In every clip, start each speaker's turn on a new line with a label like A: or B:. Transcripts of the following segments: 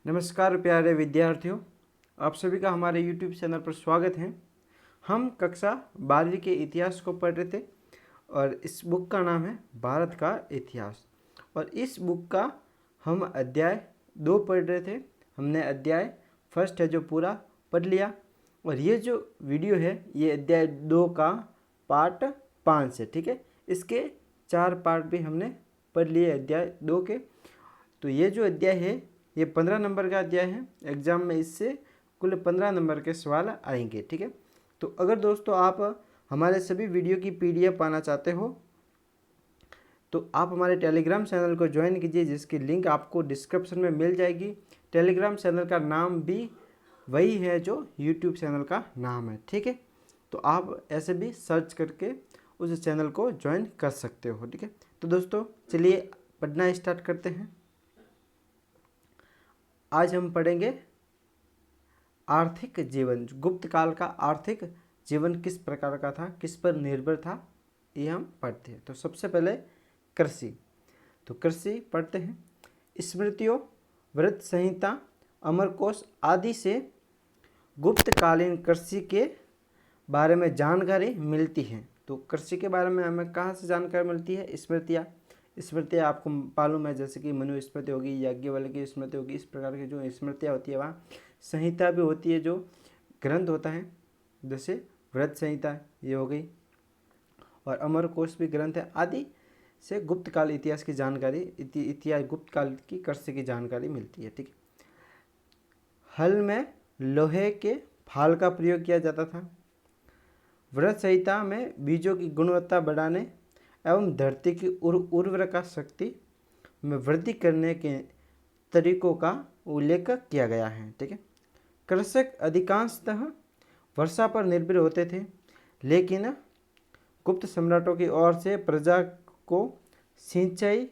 A: नमस्कार प्यारे विद्यार्थियों, आप सभी का हमारे YouTube चैनल पर स्वागत है। हम कक्षा 12वीं के इतिहास को पढ़ रहे थे और इस बुक का नाम है भारत का इतिहास। और इस बुक का हम अध्याय 2 पढ़ रहे थे। हमने अध्याय फर्स्ट है जो पूरा पढ़ लिया और ये जो वीडियो है ये अध्याय 2 का पार्ट 5 है। ठीक है, इसके 4 पार्ट भी हमने पढ़ लिए अध्याय 2 के। तो ये जो अध्याय है ये 15 नंबर का अध्याय है। एग्जाम में इससे कुल 15 नंबर के सवाल आएंगे। ठीक है, तो अगर दोस्तों आप हमारे सभी वीडियो की PDF पाना चाहते हो तो आप हमारे टेलीग्राम चैनल को ज्वाइन कीजिए, जिसकी लिंक आपको डिस्क्रिप्शन में मिल जाएगी। टेलीग्राम चैनल का नाम भी वही है जो यूट्यूब चैनल का नाम है। ठीक है, तो आप ऐसे भी सर्च करके उस चैनल को ज्वाइन कर सकते हो। ठीक है, तो दोस्तों चलिए पढ़ना स्टार्ट करते हैं। आज हम पढ़ेंगे आर्थिक जीवन। गुप्त काल का आर्थिक जीवन किस प्रकार का था, किस पर निर्भर था, ये हम पढ़ते हैं। तो सबसे पहले कृषि। तो कृषि पढ़ते हैं। स्मृतियों, व्रत संहिता, अमरकोश आदि से गुप्तकालीन कृषि के बारे में जानकारी मिलती है। तो कृषि के बारे में हमें कहाँ से जानकारी मिलती है? स्मृतियाँ आपको मालूम है, जैसे कि मनु स्मृति होगी, याज्ञवल्क्य की स्मृति होगी। इस प्रकार की जो स्मृतियाँ होती है वहाँ संहिता भी होती है, जो ग्रंथ होता है, जैसे व्रत संहिता ये हो गई और अमरकोश भी ग्रंथ है। आदि से गुप्त काल इतिहास की जानकारी, इतिहास गुप्त काल की कृषि की जानकारी मिलती है। ठीक है, हल में लोहे के फाल का प्रयोग किया जाता था। व्रत संहिता में बीजों की गुणवत्ता बढ़ाने एवं धरती की उर्वरता शक्ति में वृद्धि करने के तरीकों का उल्लेख किया गया है। ठीक है, कृषक अधिकांशतः वर्षा पर निर्भर होते थे, लेकिन गुप्त सम्राटों की ओर से प्रजा को सिंचाई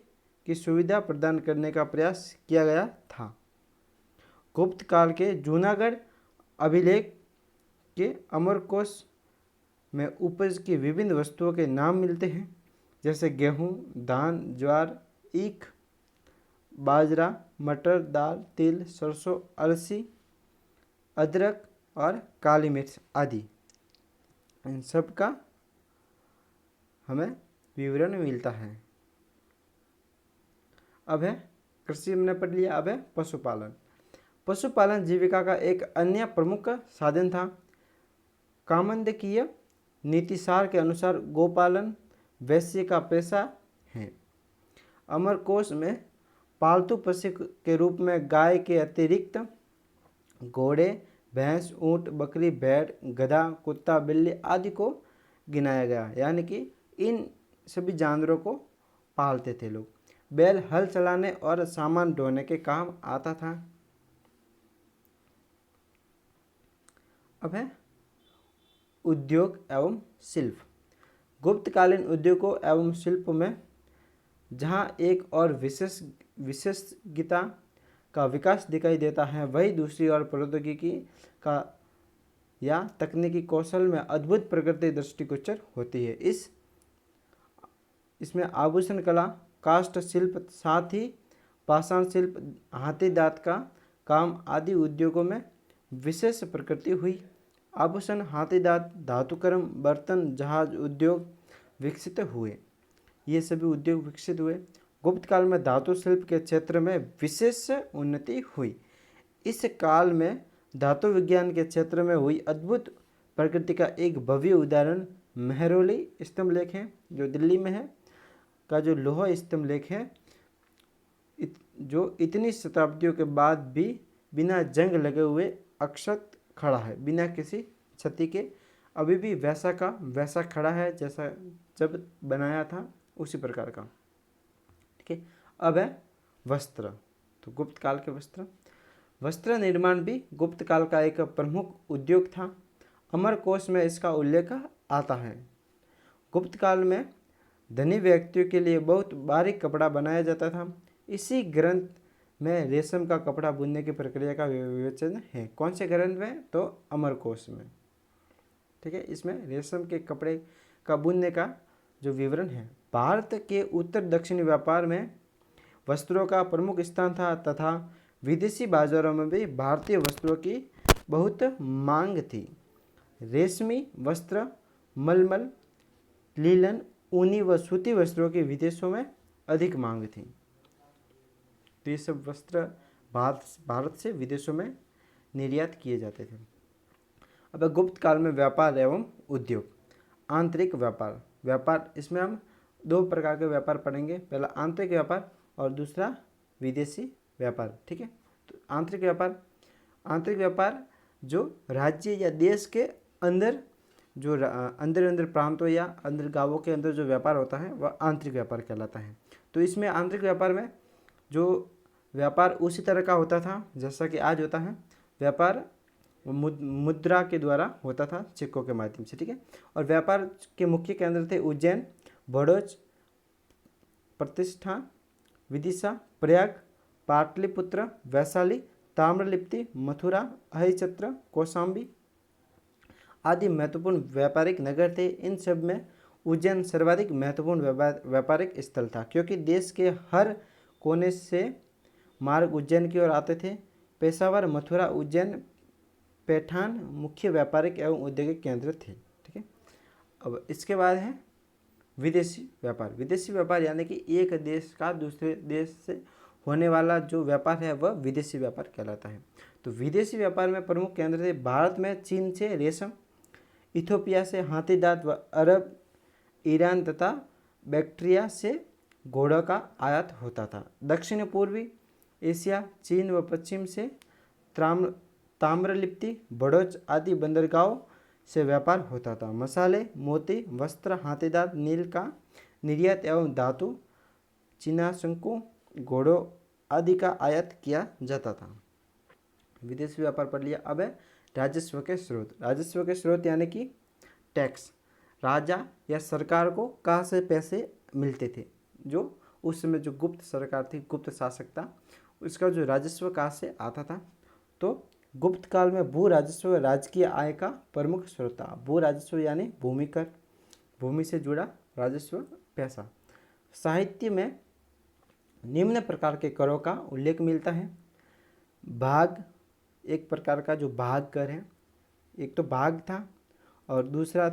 A: की सुविधा प्रदान करने का प्रयास किया गया था। गुप्त काल के जूनागढ़ अभिलेख के अमरकोश में उपज की विभिन्न वस्तुओं के नाम मिलते हैं, जैसे गेहूँ, धान, ज्वार, ईख, बाजरा, मटर, दाल, तिल, सरसों, अलसी, अदरक और काली मिर्च आदि। इन सब का हमें विवरण मिलता है। अब है कृषि हमने पढ़ लिया। अब है पशुपालन। पशुपालन जीविका का एक अन्य प्रमुख साधन था। कामंडकीय नीतिसार के अनुसार गोपालन वैश्य का पेशा है। अमरकोश में पालतू पशु के रूप में गाय के अतिरिक्त घोड़े, भैंस, ऊंट, बकरी, भेड़, गधा, कुत्ता, बिल्ली आदि को गिनाया गया, यानी कि इन सभी जानवरों को पालते थे लोग। बैल हल चलाने और सामान ढोने के काम आता था। अब है उद्योग एवं शिल्प। गुप्तकालीन उद्योगों एवं शिल्प में जहाँ एक और विशेषज्ञता का विकास दिखाई देता है, वही दूसरी ओर प्रौद्योगिकी का या तकनीकी कौशल में अद्भुत प्रगति दृष्टिगोचर होती है। इसमें आभूषण कला, काष्ठ शिल्प, साथ ही पाषाण शिल्प, हाथी दांत का काम आदि उद्योगों में विशेष प्रगति हुई। आभूषण, हाथी दांत, धातुकर्म, बर्तन, जहाज उद्योग विकसित हुए। ये सभी उद्योग विकसित हुए। गुप्त काल में धातु शिल्प के क्षेत्र में विशेष उन्नति हुई। इस काल में धातु विज्ञान के क्षेत्र में हुई अद्भुत प्रगति का एक भव्य उदाहरण मेहरौली स्तंभ लेख है, जो दिल्ली में है, का जो लोहा स्तंभ लेख है, जो इतनी शताब्दियों के बाद भी बिना जंग लगे हुए अक्षत खड़ा है, बिना किसी क्षति के अभी भी वैसा का वैसा खड़ा है जैसा जब बनाया था, उसी प्रकार का। ठीक है, अब है वस्त्र। तो गुप्त काल के वस्त्र निर्माण भी गुप्त काल का एक प्रमुख उद्योग था। अमरकोश में इसका उल्लेख आता है। गुप्त काल में धनी व्यक्तियों के लिए बहुत बारीक कपड़ा बनाया जाता था। इसी ग्रंथ में रेशम का कपड़ा बुनने की प्रक्रिया का विवेचन है। कौन से ग्रंथ में? तो अमरकोश में। ठीक है, इसमें रेशम के कपड़े का बुनने का जो विवरण है। भारत के उत्तर दक्षिणी व्यापार में वस्त्रों का प्रमुख स्थान था तथा विदेशी बाजारों में भी भारतीय वस्त्रों की बहुत मांग थी। रेशमी वस्त्र, मलमल, लीलन, ऊनी व सूती वस्त्रों की विदेशों में अधिक मांग थी। तो ये सब वस्त्र भारत से विदेशों में निर्यात किए जाते थे। अब गुप्त काल में व्यापार एवं उद्योग। आंतरिक व्यापार, इसमें हम दो प्रकार के व्यापार पढ़ेंगे, पहला आंतरिक व्यापार और दूसरा विदेशी व्यापार। ठीक है, तो आंतरिक व्यापार जो राज्य या देश के अंदर जो अंदर प्रांतों या अंदर गांवों के अंदर जो व्यापार होता है वह आंतरिक व्यापार कहलाता है। तो इसमें आंतरिक व्यापार में जो व्यापार उसी तरह का होता था जैसा कि आज होता है। व्यापार मुद्रा के द्वारा होता था, सिक्कों के माध्यम से। ठीक है, और व्यापार के मुख्य केंद्र थे उज्जैन, बड़ौच, प्रतिष्ठा, विदिशा, प्रयाग, पाटलिपुत्र, वैशाली, ताम्रलिप्ति, मथुरा, अहिच्छत्र, कौशाम्बी आदि महत्वपूर्ण व्यापारिक नगर थे। इन सब में उज्जैन सर्वाधिक महत्वपूर्ण व्यापारिक स्थल था, क्योंकि देश के हर कोने से मार्ग उज्जैन की ओर आते थे। पेशावर, मथुरा, उज्जैन, पैठान मुख्य व्यापारिक एवं औद्योगिक केंद्र थे। ठीक है, अब इसके बाद है विदेशी व्यापार। विदेशी व्यापार यानी कि एक देश का दूसरे देश से होने वाला जो व्यापार है वह विदेशी व्यापार कहलाता है। तो विदेशी व्यापार में प्रमुख केंद्र थे भारत में चीन से रेशम, इथोपिया से हाथी दांत व अरब, ईरान तथा बैक्ट्रिया से घोड़ों का आयात होता था। दक्षिण पूर्वी एशिया, चीन व पश्चिम से ताम्रलिप्ति, बड़ौच आदि बंदरगाहों से व्यापार होता था। मसाले, मोती, वस्त्र, हाथीदांत, नील का निर्यात एवं धातु, चीना शंकु, घोड़ों आदि का आयात किया जाता था। विदेशी व्यापार पढ़ लिया। अब है राजस्व के स्रोत। राजस्व के स्रोत यानी कि टैक्स। राजा या सरकार को कहाँ से पैसे मिलते थे? जो उस समय जो गुप्त सरकार थी, गुप्त शासक था, उसका जो राजस्व कहाँ से आता था? तो गुप्त काल में भू राजस्व राजकीय आय का प्रमुख स्रोत था। भू राजस्व यानी भूमि कर, भूमि से जुड़ा राजस्व, पैसा। साहित्य में निम्न प्रकार के करों का उल्लेख मिलता है। भाग, एक प्रकार का जो भाग कर है, एक तो भाग था और दूसरा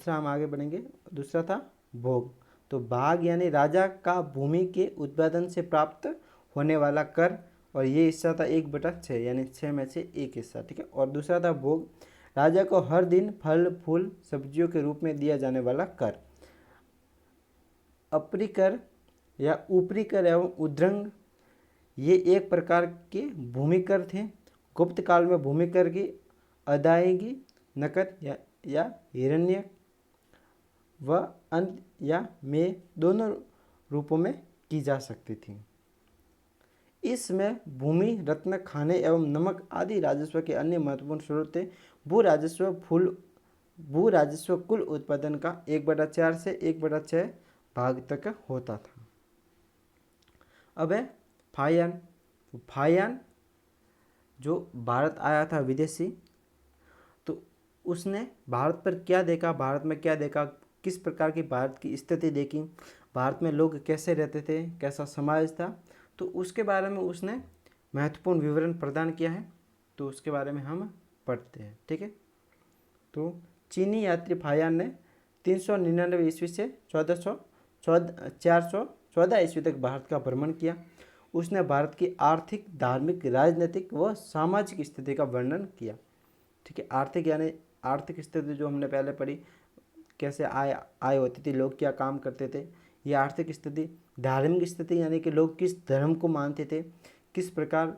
A: हम आगे बढ़ेंगे, दूसरा था भोग। तो भाग यानी राजा का भूमि के उत्पादन से प्राप्त होने वाला कर, और ये हिस्सा था 1/6 यानी 6 में से 1 हिस्सा। ठीक है, और दूसरा था भोग, राजा को हर दिन फल फूल सब्जियों के रूप में दिया जाने वाला कर। अपरी कर या ऊपरी कर एवं उद्रंग ये एक प्रकार के भूमि कर थे। गुप्त काल में भूमि कर की अदायगी नकद या हिरण्य व अंत या में दोनों रूपों में की जा सकती थी। इसमें भूमि, रत्न, खाने एवं नमक आदि राजस्व के अन्य महत्वपूर्ण स्रोत थे। भू राजस्व कुल उत्पादन का 1/4 से 1/6 भाग तक होता था। अब है फायान। फायान जो भारत आया था विदेशी, तो उसने भारत पर क्या देखा, भारत में क्या देखा, किस प्रकार की भारत की स्थिति देखी, भारत में लोग कैसे रहते थे, कैसा समाज था, तो उसके बारे में उसने महत्वपूर्ण विवरण प्रदान किया है। तो उसके बारे में हम पढ़ते हैं। ठीक है, तो चीनी यात्री फायान ने 399 ईस्वी से 414 ईस्वी तक भारत का भ्रमण किया। उसने भारत की आर्थिक, धार्मिक, राजनीतिक व सामाजिक स्थिति का वर्णन किया। ठीक है, आर्थिक यानी आर्थिक स्थिति जो हमने पहले पढ़ी, कैसे आय होती थी, लोग क्या काम करते थे, ये आर्थिक स्थिति। धार्मिक स्थिति यानी कि लोग किस धर्म को मानते थे, किस प्रकार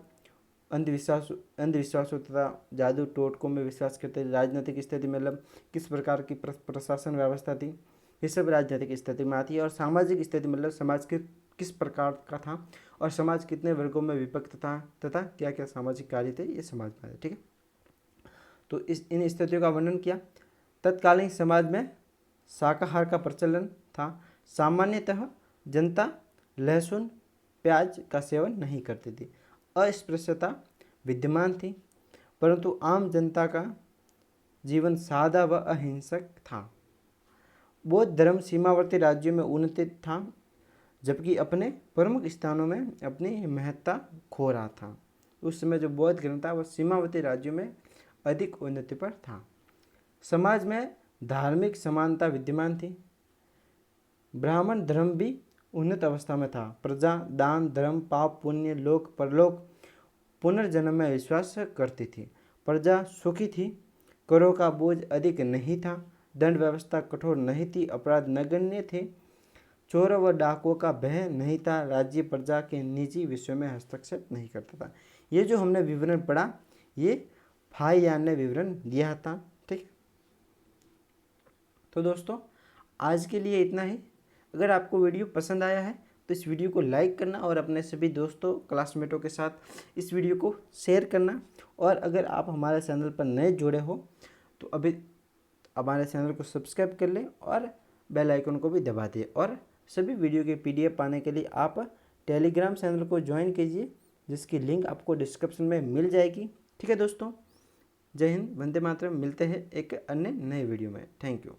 A: अंधविश्वास तथा जादू टोटकों में विश्वास करते थे। राजनीतिक स्थिति मतलब किस प्रकार की प्रशासन व्यवस्था थी, ये सब राजनीतिक स्थिति में आती है। और सामाजिक स्थिति मतलब समाज के किस प्रकार का था और समाज कितने वर्गों में विभक्त था तथा क्या क्या सामाजिक कार्य थे, ये समाज में आते। ठीक है, तो इन स्थितियों का वर्णन किया। तत्कालीन समाज में शाकाहार का प्रचलन था। सामान्यतः जनता लहसुन प्याज का सेवन नहीं करती थी। अस्पृश्यता विद्यमान थी, परंतु आम जनता का जीवन सादा व अहिंसक था। बौद्ध धर्म सीमावर्ती राज्यों में उन्नति था। जबकि अपने प्रमुख स्थानों में अपनी महत्ता खो रहा था। उस समय जो बौद्ध धर्म था वह सीमावर्ती राज्यों में अधिक उन्नति पर था। समाज में धार्मिक समानता विद्यमान थी। ब्राह्मण धर्म भी उन्नत अवस्था में था। प्रजा दान धर्म पाप पुण्य लोक परलोक पुनर्जन्म में विश्वास करती थी। प्रजा सुखी थी। करों का बोझ अधिक नहीं था। दंड व्यवस्था कठोर नहीं थी। अपराध नगण्य थे। चोरों व डाकुओं का भय नहीं था। राज्य प्रजा के निजी विषयों में हस्तक्षेप नहीं करता था। ये जो हमने विवरण पढ़ा ये फाहियान ने विवरण दिया था। ठीक, तो दोस्तों आज के लिए इतना ही। अगर आपको वीडियो पसंद आया है तो इस वीडियो को लाइक करना और अपने सभी दोस्तों क्लासमेटों के साथ इस वीडियो को शेयर करना। और अगर आप हमारे चैनल पर नए जुड़े हो तो अभी हमारे चैनल को सब्सक्राइब कर लें और बेल आइकन को भी दबा दें। और सभी वीडियो के PDF पाने के लिए आप टेलीग्राम चैनल को ज्वाइन कीजिए, जिसकी लिंक आपको डिस्क्रिप्शन में मिल जाएगी। ठीक है दोस्तों, जय हिंद, वंदे मातरम। मिलते हैं एक अन्य नए वीडियो में। Thank you.